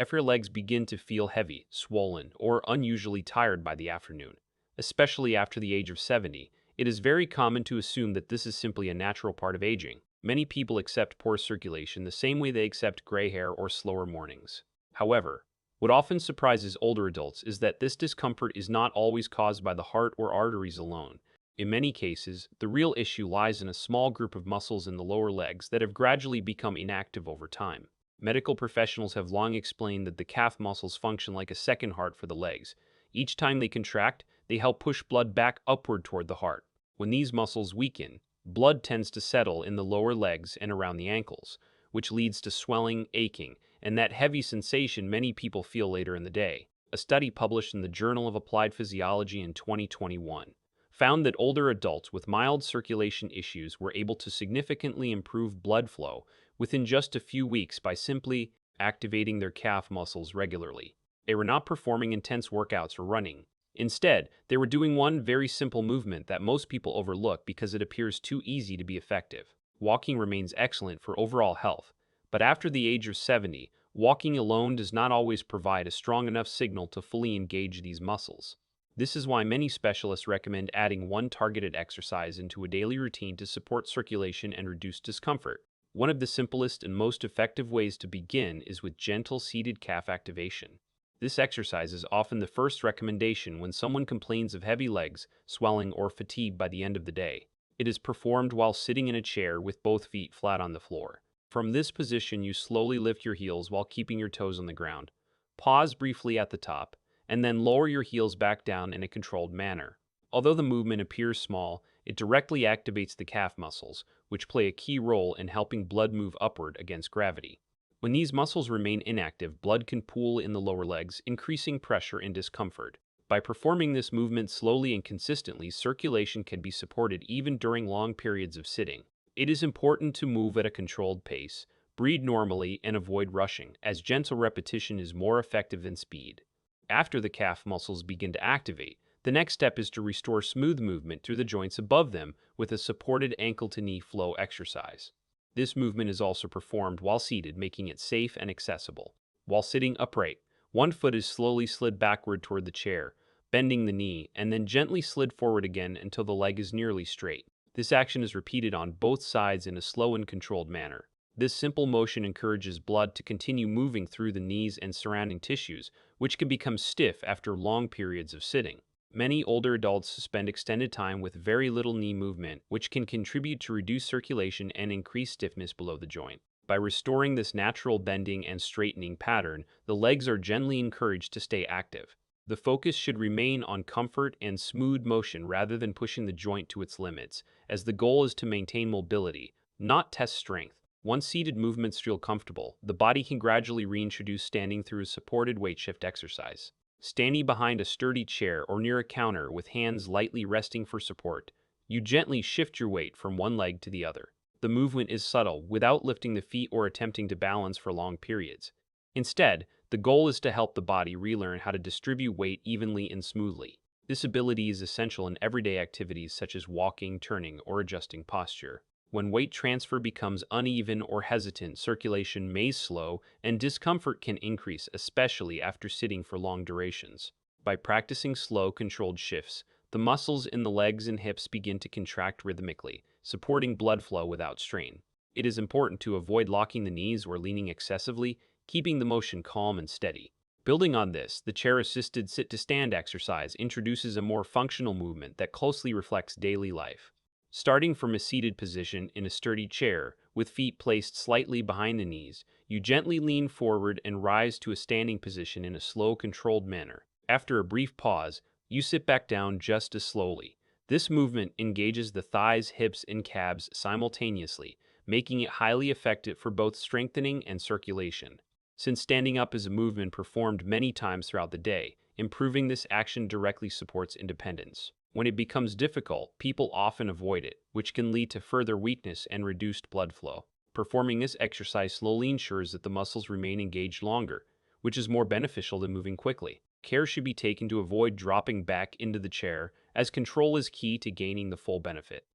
if your legs begin to feel heavy, swollen, or unusually tired by the afternoon. Especially after the age of 70, it is very common to assume that this is simply a natural part of aging. Many people accept poor circulation the same way they accept gray hair or slower mornings. However, what often surprises older adults is that this discomfort is not always caused by the heart or arteries alone. In many cases, the real issue lies in a small group of muscles in the lower legs that have gradually become inactive over time. Medical professionals have long explained that the calf muscles function like a second heart for the legs. Each time they contract, they help push blood back upward toward the heart. When these muscles weaken, blood tends to settle in the lower legs and around the ankles, which leads to swelling, aching, and that heavy sensation many people feel later in the day. A study published in the Journal of Applied Physiology in 2021 found that older adults with mild circulation issues were able to significantly improve blood flow within just a few weeks by simply activating their calf muscles regularly. They were not performing intense workouts or running. Instead, they were doing one very simple movement that most people overlook because it appears too easy to be effective. Walking remains excellent for overall health, but after the age of 70, walking alone does not always provide a strong enough signal to fully engage these muscles. This is why many specialists recommend adding one targeted exercise into a daily routine to support circulation and reduce discomfort. One of the simplest and most effective ways to begin is with gentle seated calf activation. This exercise is often the first recommendation when someone complains of heavy legs, swelling, or fatigue by the end of the day. It is performed while sitting in a chair with both feet flat on the floor. From this position, you slowly lift your heels while keeping your toes on the ground. Pause briefly at the top, and then lower your heels back down in a controlled manner. Although the movement appears small, it directly activates the calf muscles, which play a key role in helping blood move upward against gravity. When these muscles remain inactive, blood can pool in the lower legs, increasing pressure and discomfort. By performing this movement slowly and consistently, circulation can be supported even during long periods of sitting. It is important to move at a controlled pace, breathe normally, and avoid rushing, as gentle repetition is more effective than speed. After the calf muscles begin to activate, the next step is to restore smooth movement through the joints above them with a supported ankle-to-knee flow exercise. This movement is also performed while seated, making it safe and accessible. While sitting upright, one foot is slowly slid backward toward the chair, bending the knee, and then gently slid forward again until the leg is nearly straight. This action is repeated on both sides in a slow and controlled manner. This simple motion encourages blood to continue moving through the knees and surrounding tissues, which can become stiff after long periods of sitting. Many older adults spend extended time with very little knee movement, which can contribute to reduced circulation and increase stiffness below the joint. By restoring this natural bending and straightening pattern, the legs are gently encouraged to stay active. The focus should remain on comfort and smooth motion rather than pushing the joint to its limits, as the goal is to maintain mobility, not test strength. Once seated movements feel comfortable, the body can gradually reintroduce standing through a supported weight shift exercise. Standing behind a sturdy chair or near a counter with hands lightly resting for support, you gently shift your weight from one leg to the other. The movement is subtle, without lifting the feet or attempting to balance for long periods. Instead, the goal is to help the body relearn how to distribute weight evenly and smoothly. This ability is essential in everyday activities such as walking, turning, or adjusting posture. When weight transfer becomes uneven or hesitant, circulation may slow and discomfort can increase, especially after sitting for long durations. By practicing slow, controlled shifts, the muscles in the legs and hips begin to contract rhythmically, supporting blood flow without strain. It is important to avoid locking the knees or leaning excessively, keeping the motion calm and steady. Building on this, the chair-assisted sit-to-stand exercise introduces a more functional movement that closely reflects daily life. Starting from a seated position in a sturdy chair, with feet placed slightly behind the knees, you gently lean forward and rise to a standing position in a slow, controlled manner. After a brief pause, you sit back down just as slowly. This movement engages the thighs, hips, and calves simultaneously, making it highly effective for both strengthening and circulation. Since standing up is a movement performed many times throughout the day, improving this action directly supports independence. When it becomes difficult, people often avoid it, which can lead to further weakness and reduced blood flow. Performing this exercise slowly ensures that the muscles remain engaged longer, which is more beneficial than moving quickly. Care should be taken to avoid dropping back into the chair, as control is key to gaining the full benefit.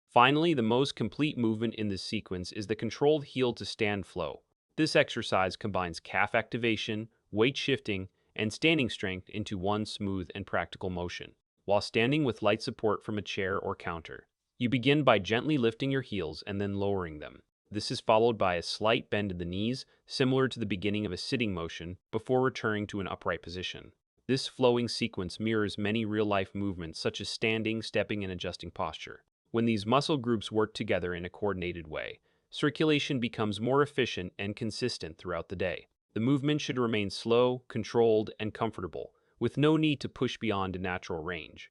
Finally, the most complete movement in this sequence is the controlled heel to stand flow. This exercise combines calf activation, weight shifting, and standing strength into one smooth and practical motion. While standing with light support from a chair or counter, you begin by gently lifting your heels and then lowering them. This is followed by a slight bend in the knees, similar to the beginning of a sitting motion, before returning to an upright position. This flowing sequence mirrors many real-life movements such as standing, stepping, and adjusting posture. When these muscle groups work together in a coordinated way, circulation becomes more efficient and consistent throughout the day. The movement should remain slow, controlled, and comfortable, with no need to push beyond a natural range.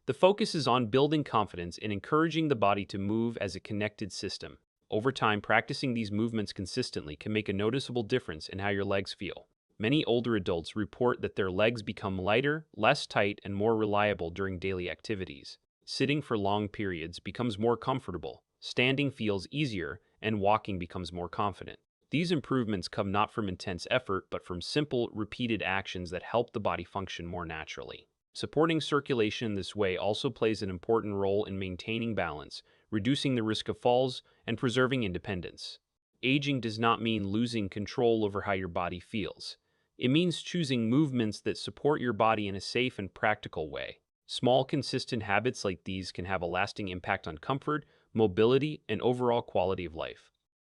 The focus is on building confidence and encouraging the body to move as a connected system. Over time, practicing these movements consistently can make a noticeable difference in how your legs feel. Many older adults report that their legs become lighter, less tight, and more reliable during daily activities. Sitting for long periods becomes more comfortable, standing feels easier, and walking becomes more confident. These improvements come not from intense effort, but from simple, repeated actions that help the body function more naturally. Supporting circulation this way also plays an important role in maintaining balance, reducing the risk of falls, and preserving independence. Aging does not mean losing control over how your body feels. It means choosing movements that support your body in a safe and practical way. Small, consistent habits like these can have a lasting impact on comfort, mobility, and overall quality of life.